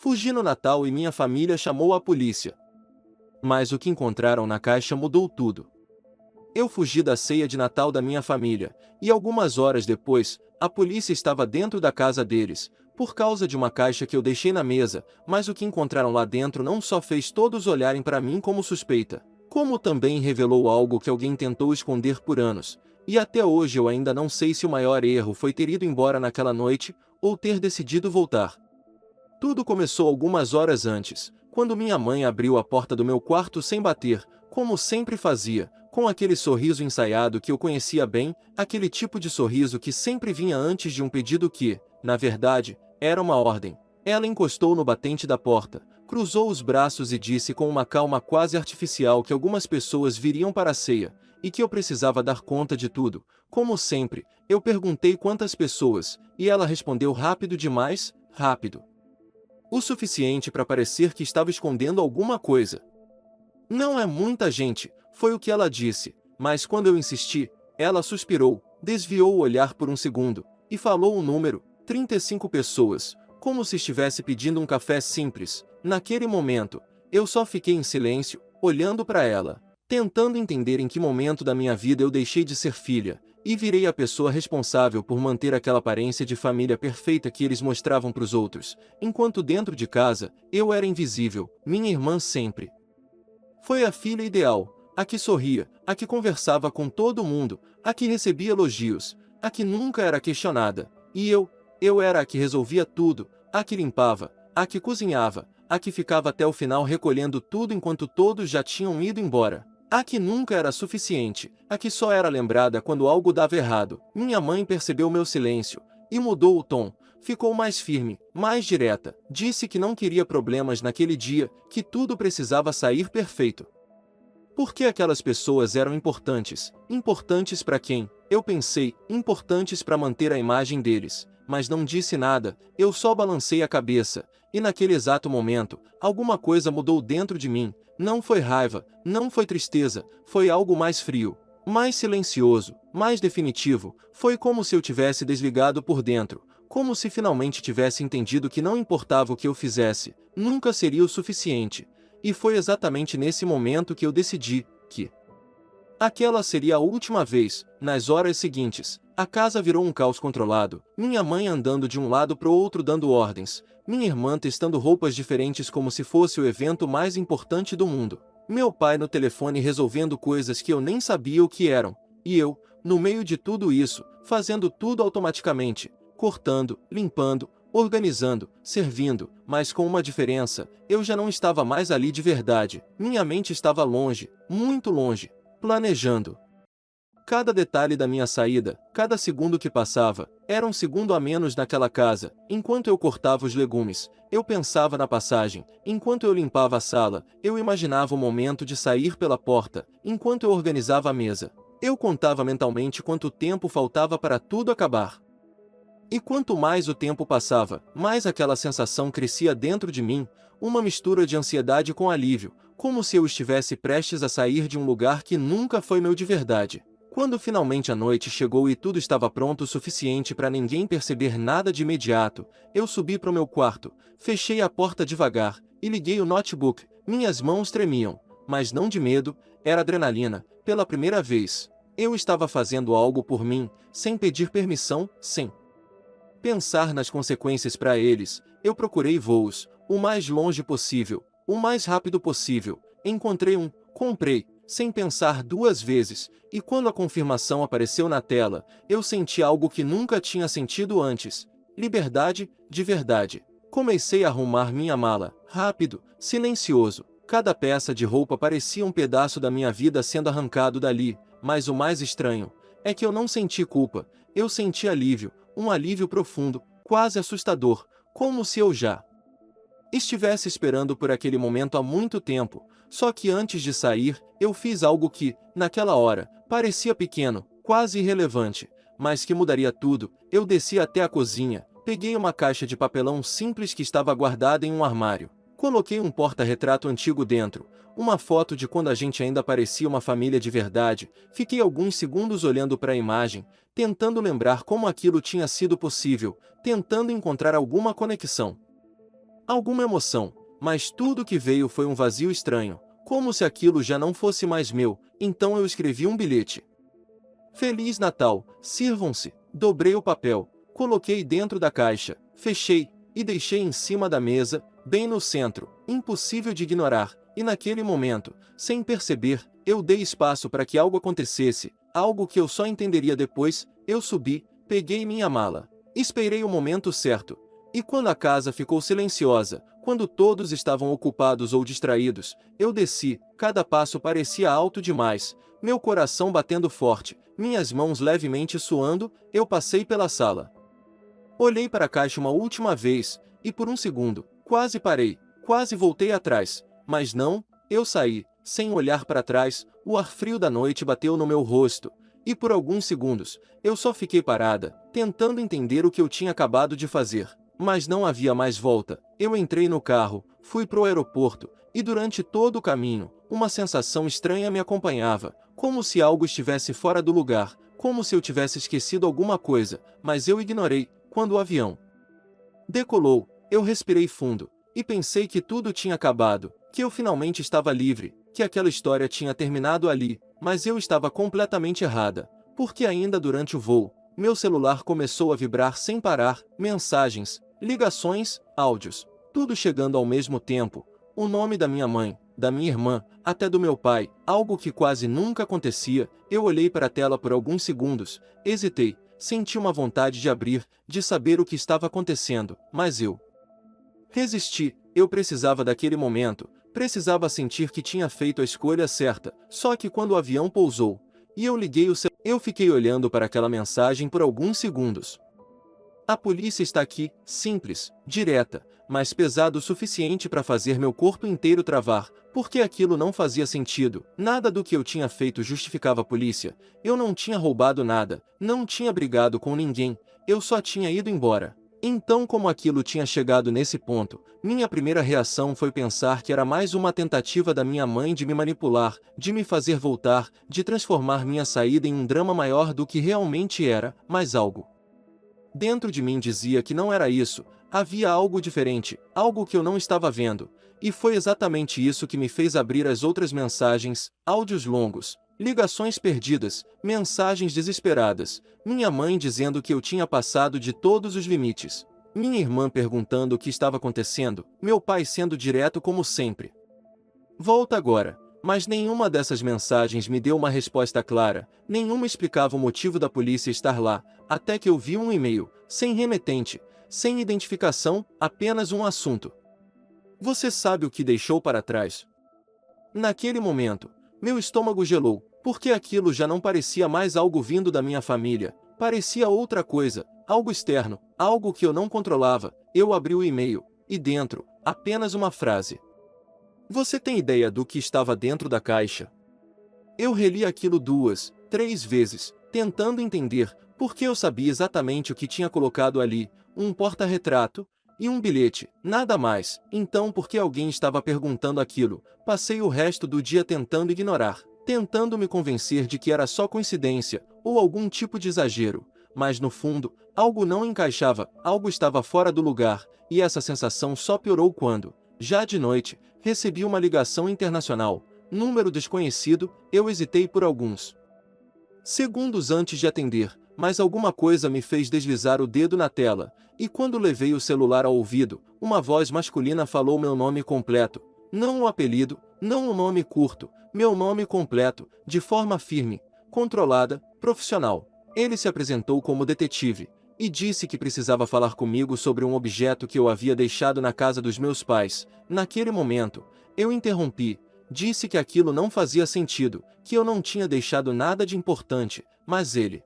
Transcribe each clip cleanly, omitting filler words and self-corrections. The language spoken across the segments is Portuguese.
Fugi no Natal e minha família chamou a polícia. Mas o que encontraram na caixa mudou tudo. Eu fugi da ceia de Natal da minha família, e algumas horas depois, a polícia estava dentro da casa deles, por causa de uma caixa que eu deixei na mesa, mas o que encontraram lá dentro não só fez todos olharem para mim como suspeita, como também revelou algo que alguém tentou esconder por anos, e até hoje eu ainda não sei se o maior erro foi ter ido embora naquela noite, ou ter decidido voltar. Tudo começou algumas horas antes, quando minha mãe abriu a porta do meu quarto sem bater, como sempre fazia, com aquele sorriso ensaiado que eu conhecia bem, aquele tipo de sorriso que sempre vinha antes de um pedido que, na verdade, era uma ordem. Ela encostou no batente da porta, cruzou os braços e disse com uma calma quase artificial que algumas pessoas viriam para a ceia, e que eu precisava dar conta de tudo. Como sempre, eu perguntei quantas pessoas, e ela respondeu rápido demais, rápido. O suficiente para parecer que estava escondendo alguma coisa. Não é muita gente, foi o que ela disse, mas quando eu insisti, ela suspirou, desviou o olhar por um segundo, e falou o número, 35 pessoas, como se estivesse pedindo um café simples. Naquele momento, eu só fiquei em silêncio, olhando para ela, tentando entender em que momento da minha vida eu deixei de ser filha, e virei a pessoa responsável por manter aquela aparência de família perfeita que eles mostravam para os outros, enquanto dentro de casa, eu era invisível, minha irmã sempre. Foi a filha ideal, a que sorria, a que conversava com todo mundo, a que recebia elogios, a que nunca era questionada, e eu era a que resolvia tudo, a que limpava, a que cozinhava, a que ficava até o final recolhendo tudo enquanto todos já tinham ido embora. A que nunca era suficiente, a que só era lembrada quando algo dava errado. Minha mãe percebeu meu silêncio, e mudou o tom, ficou mais firme, mais direta, disse que não queria problemas naquele dia, que tudo precisava sair perfeito. Porque aquelas pessoas eram importantes. Importantes para quem? Eu pensei, importantes para manter a imagem deles, mas não disse nada, eu só balancei a cabeça, e naquele exato momento, alguma coisa mudou dentro de mim. Não foi raiva, não foi tristeza, foi algo mais frio, mais silencioso, mais definitivo. Foi como se eu tivesse desligado por dentro, como se finalmente tivesse entendido que não importava o que eu fizesse, nunca seria o suficiente. E foi exatamente nesse momento que eu decidi que aquela seria a última vez. Nas horas seguintes, a casa virou um caos controlado, minha mãe andando de um lado para o outro dando ordens, minha irmã testando roupas diferentes como se fosse o evento mais importante do mundo, meu pai no telefone resolvendo coisas que eu nem sabia o que eram, e eu, no meio de tudo isso, fazendo tudo automaticamente, cortando, limpando, organizando, servindo, mas com uma diferença, eu já não estava mais ali de verdade, minha mente estava longe, muito longe, planejando. Cada detalhe da minha saída, cada segundo que passava, era um segundo a menos naquela casa. Enquanto eu cortava os legumes, eu pensava na passagem. Enquanto eu limpava a sala, eu imaginava o momento de sair pela porta. Enquanto eu organizava a mesa, eu contava mentalmente quanto tempo faltava para tudo acabar. E quanto mais o tempo passava, mais aquela sensação crescia dentro de mim, uma mistura de ansiedade com alívio, como se eu estivesse prestes a sair de um lugar que nunca foi meu de verdade. Quando finalmente a noite chegou e tudo estava pronto o suficiente para ninguém perceber nada de imediato, eu subi para o meu quarto, fechei a porta devagar e liguei o notebook. Minhas mãos tremiam, mas não de medo, era adrenalina. Pela primeira vez, eu estava fazendo algo por mim, sem pedir permissão, sem pensar nas consequências para eles. Eu procurei voos, o mais longe possível, o mais rápido possível. Encontrei um, comprei, sem pensar duas vezes, e quando a confirmação apareceu na tela, eu senti algo que nunca tinha sentido antes. Liberdade, de verdade. Comecei a arrumar minha mala, rápido, silencioso. Cada peça de roupa parecia um pedaço da minha vida sendo arrancado dali, mas o mais estranho é que eu não senti culpa, eu senti alívio, um alívio profundo, quase assustador, como se eu já estivesse esperando por aquele momento há muito tempo. Só que antes de sair, eu fiz algo que, naquela hora, parecia pequeno, quase irrelevante, mas que mudaria tudo. Eu desci até a cozinha, peguei uma caixa de papelão simples que estava guardada em um armário. Coloquei um porta-retrato antigo dentro, uma foto de quando a gente ainda parecia uma família de verdade. Fiquei alguns segundos olhando para a imagem, tentando lembrar como aquilo tinha sido possível, tentando encontrar alguma conexão. alguma emoção, mas tudo que veio foi um vazio estranho, como se aquilo já não fosse mais meu. Então eu escrevi um bilhete. Feliz Natal, sirvam-se. Dobrei o papel, coloquei dentro da caixa, fechei e deixei em cima da mesa, bem no centro, impossível de ignorar, e naquele momento, sem perceber, eu dei espaço para que algo acontecesse, algo que eu só entenderia depois. Eu subi, peguei minha mala, esperei o momento certo, e quando a casa ficou silenciosa, quando todos estavam ocupados ou distraídos, eu desci. Cada passo parecia alto demais, meu coração batendo forte, minhas mãos levemente suando. Eu passei pela sala. Olhei para a caixa uma última vez, e por um segundo, quase parei, quase voltei atrás, mas não, eu saí, sem olhar para trás. O ar frio da noite bateu no meu rosto, e por alguns segundos, eu só fiquei parada, tentando entender o que eu tinha acabado de fazer. Mas não havia mais volta. Eu entrei no carro, fui pro aeroporto, e durante todo o caminho, uma sensação estranha me acompanhava, como se algo estivesse fora do lugar, como se eu tivesse esquecido alguma coisa, mas eu ignorei. Quando o avião decolou, eu respirei fundo, e pensei que tudo tinha acabado, que eu finalmente estava livre, que aquela história tinha terminado ali, mas eu estava completamente errada, porque ainda durante o voo, meu celular começou a vibrar sem parar, mensagens, ligações, áudios, tudo chegando ao mesmo tempo, o nome da minha mãe, da minha irmã, até do meu pai, algo que quase nunca acontecia. Eu olhei para a tela por alguns segundos, hesitei, senti uma vontade de abrir, de saber o que estava acontecendo, mas eu resisti. Eu precisava daquele momento, precisava sentir que tinha feito a escolha certa. Só que quando o avião pousou, e eu liguei o celular, eu fiquei olhando para aquela mensagem por alguns segundos. A polícia está aqui, simples, direta, mas pesado o suficiente para fazer meu corpo inteiro travar, porque aquilo não fazia sentido. Nada do que eu tinha feito justificava a polícia. Eu não tinha roubado nada, não tinha brigado com ninguém, eu só tinha ido embora. Então, como aquilo tinha chegado nesse ponto, minha primeira reação foi pensar que era mais uma tentativa da minha mãe de me manipular, de me fazer voltar, de transformar minha saída em um drama maior do que realmente era. Mas algo dentro de mim dizia que não era isso, havia algo diferente, algo que eu não estava vendo, e foi exatamente isso que me fez abrir as outras mensagens, áudios longos, ligações perdidas, mensagens desesperadas, minha mãe dizendo que eu tinha passado de todos os limites, minha irmã perguntando o que estava acontecendo, meu pai sendo direto como sempre. Volta agora. Mas nenhuma dessas mensagens me deu uma resposta clara, nenhuma explicava o motivo da polícia estar lá, até que eu vi um e-mail, sem remetente, sem identificação, apenas um assunto. Você sabe o que deixou para trás? Naquele momento, meu estômago gelou, porque aquilo já não parecia mais algo vindo da minha família, parecia outra coisa, algo externo, algo que eu não controlava. Eu abri o e-mail, e dentro, apenas uma frase. Você tem ideia do que estava dentro da caixa? Eu reli aquilo 2, 3 vezes, tentando entender, porque eu sabia exatamente o que tinha colocado ali, um porta-retrato e um bilhete, nada mais. Então por que alguém estava perguntando aquilo? Passei o resto do dia tentando ignorar, tentando me convencer de que era só coincidência, ou algum tipo de exagero, mas no fundo, algo não encaixava, algo estava fora do lugar, e essa sensação só piorou quando, já de noite, recebi uma ligação internacional, número desconhecido. Eu hesitei por alguns segundos antes de atender, mas alguma coisa me fez deslizar o dedo na tela, e quando levei o celular ao ouvido, uma voz masculina falou meu nome completo, não o apelido, não o nome curto, meu nome completo, de forma firme, controlada, profissional. Ele se apresentou como detetive, e disse que precisava falar comigo sobre um objeto que eu havia deixado na casa dos meus pais. Naquele momento, eu interrompi, disse que aquilo não fazia sentido, que eu não tinha deixado nada de importante, mas ele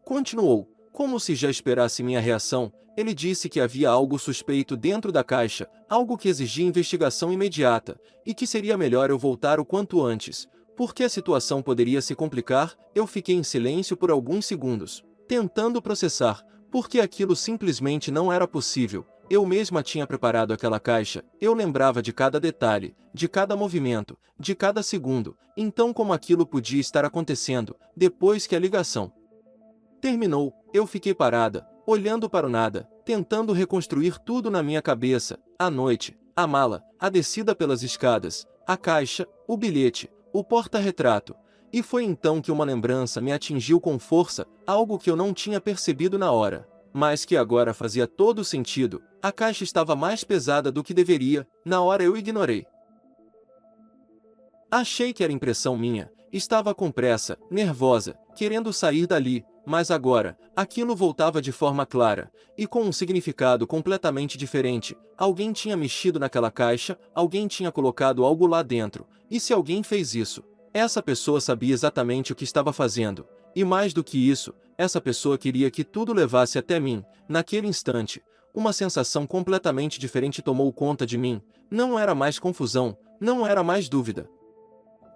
continuou, como se já esperasse minha reação. Ele disse que havia algo suspeito dentro da caixa, algo que exigia investigação imediata, e que seria melhor eu voltar o quanto antes, porque a situação poderia se complicar. Eu fiquei em silêncio por alguns segundos, tentando processar, porque aquilo simplesmente não era possível. Eu mesma tinha preparado aquela caixa, eu lembrava de cada detalhe, de cada movimento, de cada segundo. Então como aquilo podia estar acontecendo? Depois que a ligação terminou, eu fiquei parada, olhando para o nada, tentando reconstruir tudo na minha cabeça: a noite, a mala, a descida pelas escadas, a caixa, o bilhete, o porta-retrato. E foi então que uma lembrança me atingiu com força, algo que eu não tinha percebido na hora, mas que agora fazia todo sentido. A caixa estava mais pesada do que deveria. Na hora eu ignorei. Achei que era impressão minha. Estava com pressa, nervosa, querendo sair dali, mas agora, aquilo voltava de forma clara, e com um significado completamente diferente. Alguém tinha mexido naquela caixa, alguém tinha colocado algo lá dentro, e se alguém fez isso, essa pessoa sabia exatamente o que estava fazendo. E mais do que isso, essa pessoa queria que tudo levasse até mim. Naquele instante, uma sensação completamente diferente tomou conta de mim. Não era mais confusão, não era mais dúvida.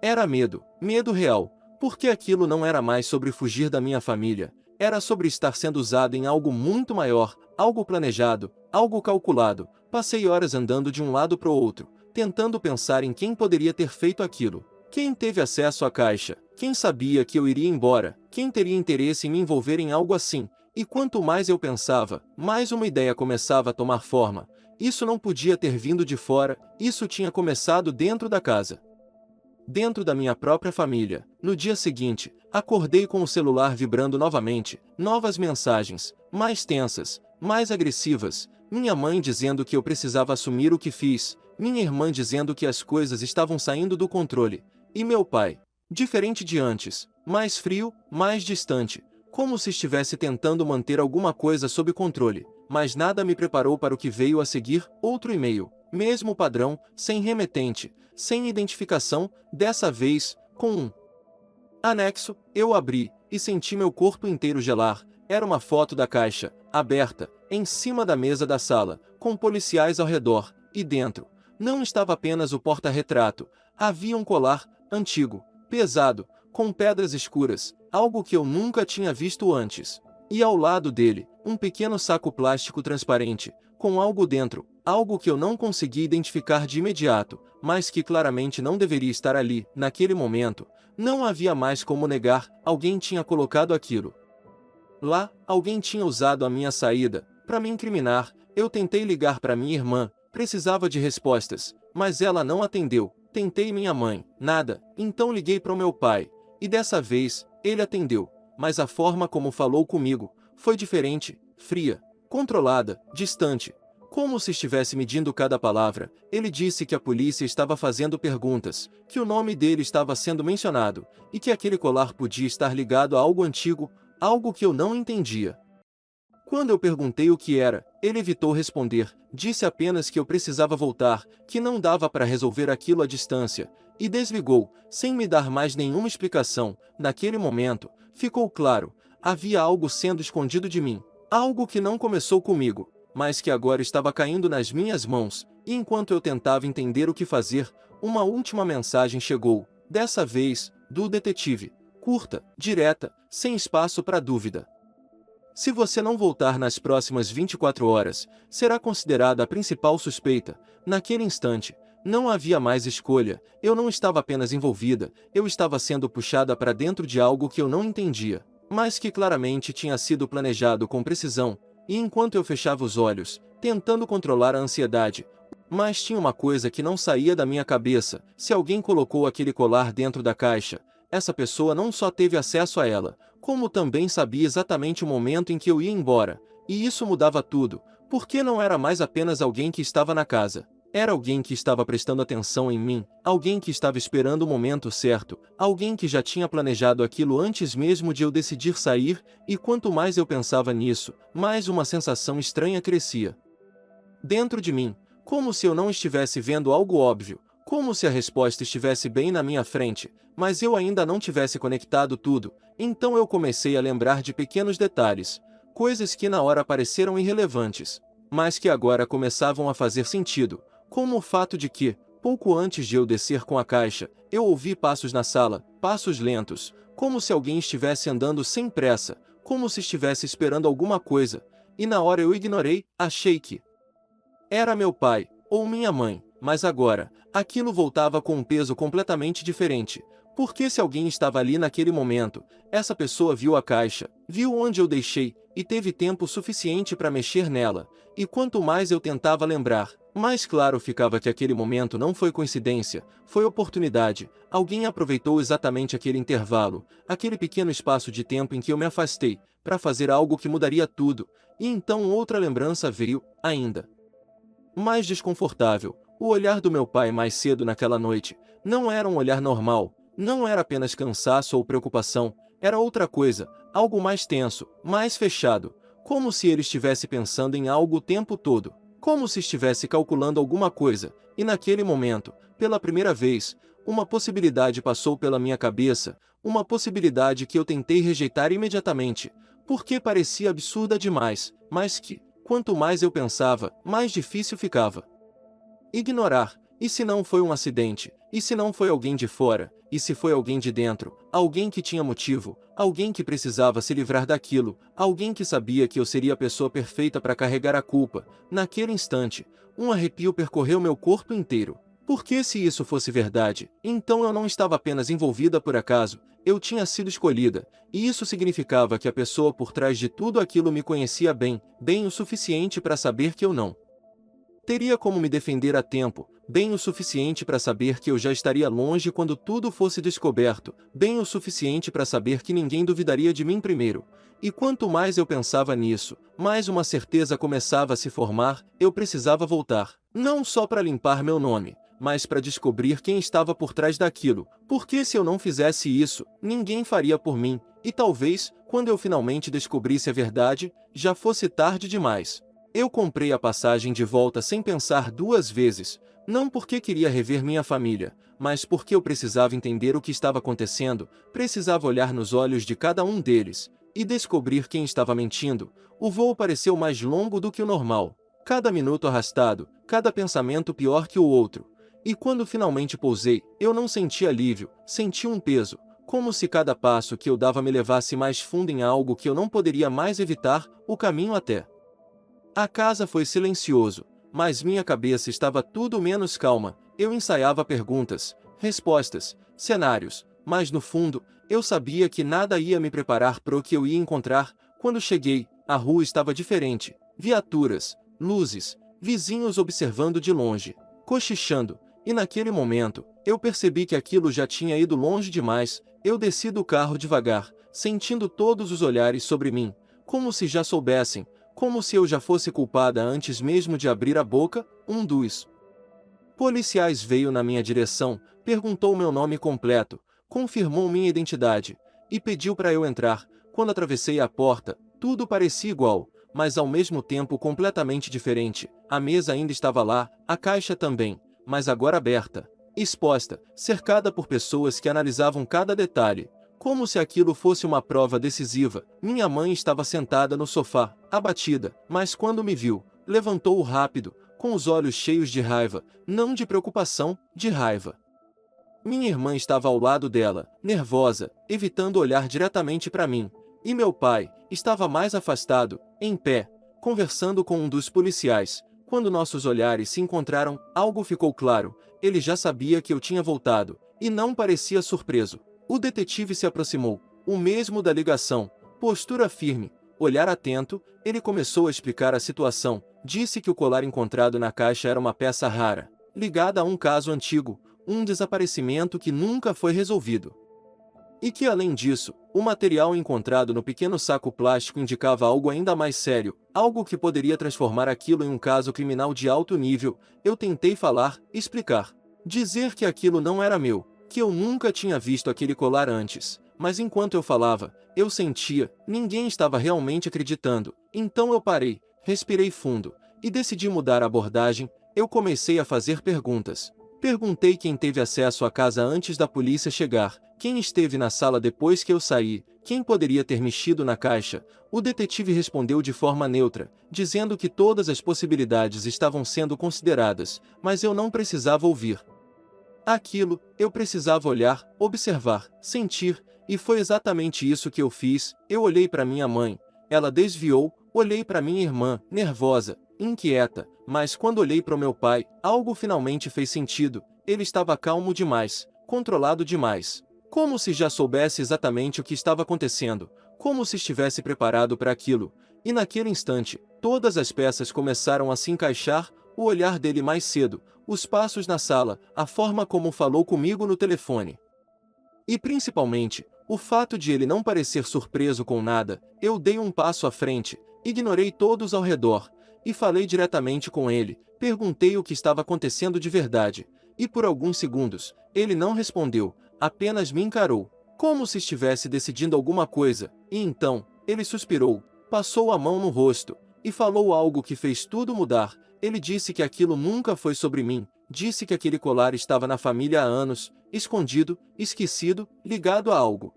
Era medo, medo real, porque aquilo não era mais sobre fugir da minha família, era sobre estar sendo usado em algo muito maior, algo planejado, algo calculado. Passei horas andando de um lado para o outro, tentando pensar em quem poderia ter feito aquilo. Quem teve acesso à caixa? Quem sabia que eu iria embora? Quem teria interesse em me envolver em algo assim? E quanto mais eu pensava, mais uma ideia começava a tomar forma. Isso não podia ter vindo de fora, isso tinha começado dentro da casa. Dentro da minha própria família. No dia seguinte, acordei com o celular vibrando novamente, novas mensagens, mais tensas, mais agressivas, minha mãe dizendo que eu precisava assumir o que fiz, minha irmã dizendo que as coisas estavam saindo do controle, e meu pai, diferente de antes, mais frio, mais distante, como se estivesse tentando manter alguma coisa sob controle, mas nada me preparou para o que veio a seguir. Outro e-mail, mesmo padrão, sem remetente, sem identificação, dessa vez, com um anexo. Eu abri, e senti meu corpo inteiro gelar. Era uma foto da caixa, aberta, em cima da mesa da sala, com policiais ao redor, e dentro, não estava apenas o porta-retrato, havia um colar, antigo, pesado, com pedras escuras, algo que eu nunca tinha visto antes. E ao lado dele, um pequeno saco plástico transparente, com algo dentro, algo que eu não consegui identificar de imediato, mas que claramente não deveria estar ali. Naquele momento, não havia mais como negar, alguém tinha colocado aquilo lá, alguém tinha usado a minha saída para me incriminar. Eu tentei ligar para minha irmã, precisava de respostas, mas ela não atendeu. Tentei minha mãe, nada, então liguei para o meu pai, e dessa vez, ele atendeu, mas a forma como falou comigo foi diferente, fria, controlada, distante, como se estivesse medindo cada palavra. Ele disse que a polícia estava fazendo perguntas, que o nome dele estava sendo mencionado, e que aquele colar podia estar ligado a algo antigo, algo que eu não entendia. Quando eu perguntei o que era, ele evitou responder, disse apenas que eu precisava voltar, que não dava para resolver aquilo à distância, e desligou, sem me dar mais nenhuma explicação. Naquele momento, ficou claro, havia algo sendo escondido de mim, algo que não começou comigo, mas que agora estava caindo nas minhas mãos, e enquanto eu tentava entender o que fazer, uma última mensagem chegou, dessa vez, do detetive, curta, direta, sem espaço para dúvida. Se você não voltar nas próximas 24 horas, será considerada a principal suspeita. Naquele instante, não havia mais escolha. Eu não estava apenas envolvida, eu estava sendo puxada para dentro de algo que eu não entendia, mas que claramente tinha sido planejado com precisão. E enquanto eu fechava os olhos, tentando controlar a ansiedade, mas tinha uma coisa que não saía da minha cabeça: se alguém colocou aquele colar dentro da caixa, essa pessoa não só teve acesso a ela, como também sabia exatamente o momento em que eu ia embora, e isso mudava tudo, porque não era mais apenas alguém que estava na casa. Era alguém que estava prestando atenção em mim, alguém que estava esperando o momento certo, alguém que já tinha planejado aquilo antes mesmo de eu decidir sair, e quanto mais eu pensava nisso, mais uma sensação estranha crescia dentro de mim, como se eu não estivesse vendo algo óbvio, como se a resposta estivesse bem na minha frente, mas eu ainda não tivesse conectado tudo. Então eu comecei a lembrar de pequenos detalhes, coisas que na hora pareceram irrelevantes, mas que agora começavam a fazer sentido, como o fato de que, pouco antes de eu descer com a caixa, eu ouvi passos na sala, passos lentos, como se alguém estivesse andando sem pressa, como se estivesse esperando alguma coisa, e na hora eu ignorei, achei que era meu pai, ou minha mãe, mas agora, aquilo voltava com um peso completamente diferente, porque se alguém estava ali naquele momento, essa pessoa viu a caixa, viu onde eu deixei, e teve tempo suficiente para mexer nela, e quanto mais eu tentava lembrar, mais claro ficava que aquele momento não foi coincidência, foi oportunidade. Alguém aproveitou exatamente aquele intervalo, aquele pequeno espaço de tempo em que eu me afastei, para fazer algo que mudaria tudo, e então outra lembrança veio, ainda mais desconfortável. O olhar do meu pai mais cedo naquela noite não era um olhar normal, não era apenas cansaço ou preocupação, era outra coisa, algo mais tenso, mais fechado, como se ele estivesse pensando em algo o tempo todo, como se estivesse calculando alguma coisa, e naquele momento, pela primeira vez, uma possibilidade passou pela minha cabeça, uma possibilidade que eu tentei rejeitar imediatamente, porque parecia absurda demais, mas que, quanto mais eu pensava, mais difícil ficava. Ignorar. E se não foi um acidente? E se não foi alguém de fora? E se foi alguém de dentro? Alguém que tinha motivo? Alguém que precisava se livrar daquilo? Alguém que sabia que eu seria a pessoa perfeita para carregar a culpa? Naquele instante, um arrepio percorreu meu corpo inteiro. Porque se isso fosse verdade, então eu não estava apenas envolvida por acaso, eu tinha sido escolhida, e isso significava que a pessoa por trás de tudo aquilo me conhecia bem, bem o suficiente para saber que eu não teria como me defender a tempo, bem o suficiente para saber que eu já estaria longe quando tudo fosse descoberto, bem o suficiente para saber que ninguém duvidaria de mim primeiro. E quanto mais eu pensava nisso, mais uma certeza começava a se formar: eu precisava voltar, não só para limpar meu nome, mas para descobrir quem estava por trás daquilo, porque se eu não fizesse isso, ninguém faria por mim, e talvez, quando eu finalmente descobrisse a verdade, já fosse tarde demais. Eu comprei a passagem de volta sem pensar duas vezes, não porque queria rever minha família, mas porque eu precisava entender o que estava acontecendo, precisava olhar nos olhos de cada um deles, e descobrir quem estava mentindo. O voo pareceu mais longo do que o normal, cada minuto arrastado, cada pensamento pior que o outro. E quando finalmente pousei, eu não senti alívio, senti um peso, como se cada passo que eu dava me levasse mais fundo em algo que eu não poderia mais evitar, o caminho até a casa foi silencioso, mas minha cabeça estava tudo menos calma. Eu ensaiava perguntas, respostas, cenários, mas no fundo, eu sabia que nada ia me preparar para o que eu ia encontrar. Quando cheguei, a rua estava diferente. Viaturas, luzes, vizinhos observando de longe, cochichando, e naquele momento, eu percebi que aquilo já tinha ido longe demais. Eu desci do carro devagar, sentindo todos os olhares sobre mim, como se já soubessem, como se eu já fosse culpada antes mesmo de abrir a boca. Um dos policiais veio na minha direção, perguntou meu nome completo, confirmou minha identidade, e pediu para eu entrar. Quando atravessei a porta, tudo parecia igual, mas ao mesmo tempo completamente diferente. A mesa ainda estava lá, a caixa também, mas agora aberta, exposta, cercada por pessoas que analisavam cada detalhe. Como se aquilo fosse uma prova decisiva. Minha mãe estava sentada no sofá, abatida, mas quando me viu, levantou-o rápido, com os olhos cheios de raiva, não de preocupação, de raiva. Minha irmã estava ao lado dela, nervosa, evitando olhar diretamente para mim, e meu pai estava mais afastado, em pé, conversando com um dos policiais. Quando nossos olhares se encontraram, algo ficou claro: ele já sabia que eu tinha voltado, e não parecia surpreso. O detetive se aproximou, o mesmo da ligação, postura firme, olhar atento. Ele começou a explicar a situação, disse que o colar encontrado na caixa era uma peça rara, ligada a um caso antigo, um desaparecimento que nunca foi resolvido. E que além disso, o material encontrado no pequeno saco plástico indicava algo ainda mais sério, algo que poderia transformar aquilo em um caso criminal de alto nível. Eu tentei falar, explicar, dizer que aquilo não era meu, que eu nunca tinha visto aquele colar antes, mas enquanto eu falava, eu sentia, ninguém estava realmente acreditando. Então eu parei, respirei fundo, e decidi mudar a abordagem. Eu comecei a fazer perguntas. Perguntei quem teve acesso à casa antes da polícia chegar, quem esteve na sala depois que eu saí, quem poderia ter mexido na caixa. O detetive respondeu de forma neutra, dizendo que todas as possibilidades estavam sendo consideradas, mas eu não precisava ouvir aquilo, eu precisava olhar, observar, sentir, e foi exatamente isso que eu fiz. Eu olhei para minha mãe, ela desviou, olhei para minha irmã, nervosa, inquieta, mas quando olhei para o meu pai, algo finalmente fez sentido. Ele estava calmo demais, controlado demais, como se já soubesse exatamente o que estava acontecendo, como se estivesse preparado para aquilo, e naquele instante, todas as peças começaram a se encaixar, o olhar dele mais cedo, os passos na sala, a forma como falou comigo no telefone. E principalmente, o fato de ele não parecer surpreso com nada. Eu dei um passo à frente, ignorei todos ao redor, e falei diretamente com ele, perguntei o que estava acontecendo de verdade, e por alguns segundos, ele não respondeu, apenas me encarou, como se estivesse decidindo alguma coisa, e então, ele suspirou, passou a mão no rosto, e falou algo que fez tudo mudar. Ele disse que aquilo nunca foi sobre mim, disse que aquele colar estava na família há anos, escondido, esquecido, ligado a algo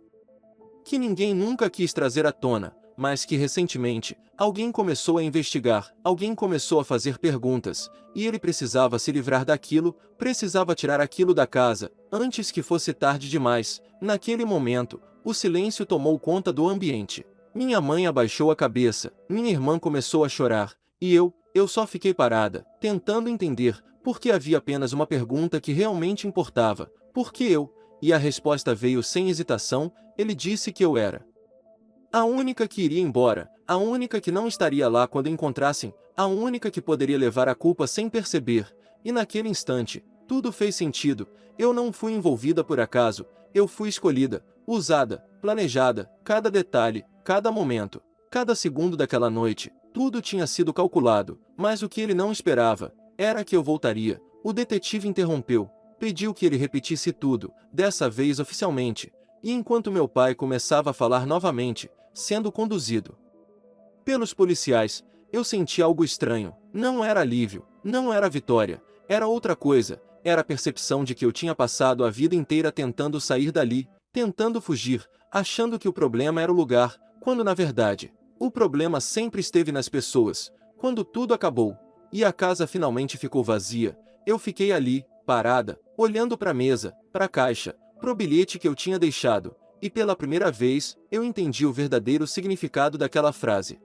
que ninguém nunca quis trazer à tona, mas que recentemente, alguém começou a investigar, alguém começou a fazer perguntas, e ele precisava se livrar daquilo, precisava tirar aquilo da casa, antes que fosse tarde demais. Naquele momento, o silêncio tomou conta do ambiente. Minha mãe abaixou a cabeça, minha irmã começou a chorar, e eu só fiquei parada, tentando entender, porque havia apenas uma pergunta que realmente importava, por que eu? E a resposta veio sem hesitação, ele disse que eu era a única que iria embora, a única que não estaria lá quando encontrassem, a única que poderia levar a culpa sem perceber, e naquele instante, tudo fez sentido. Eu não fui envolvida por acaso, eu fui escolhida, usada, planejada, cada detalhe, cada momento, cada segundo daquela noite, tudo tinha sido calculado, mas o que ele não esperava, era que eu voltaria. O detetive interrompeu, pediu que ele repetisse tudo, dessa vez oficialmente, e enquanto meu pai começava a falar novamente, sendo conduzido pelos policiais, eu senti algo estranho. Não era alívio, não era vitória, era outra coisa, era a percepção de que eu tinha passado a vida inteira tentando sair dali, tentando fugir, achando que o problema era o lugar, quando na verdade, o problema sempre esteve nas pessoas. Quando tudo acabou, e a casa finalmente ficou vazia, eu fiquei ali, parada, olhando para a mesa, para a caixa, pro bilhete que eu tinha deixado, e pela primeira vez, eu entendi o verdadeiro significado daquela frase.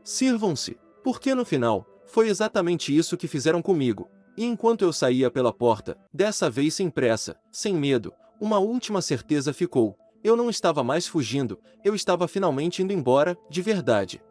Sirvam-se, porque no final, foi exatamente isso que fizeram comigo, e enquanto eu saía pela porta, dessa vez sem pressa, sem medo, uma última certeza ficou, eu não estava mais fugindo, eu estava finalmente indo embora, de verdade.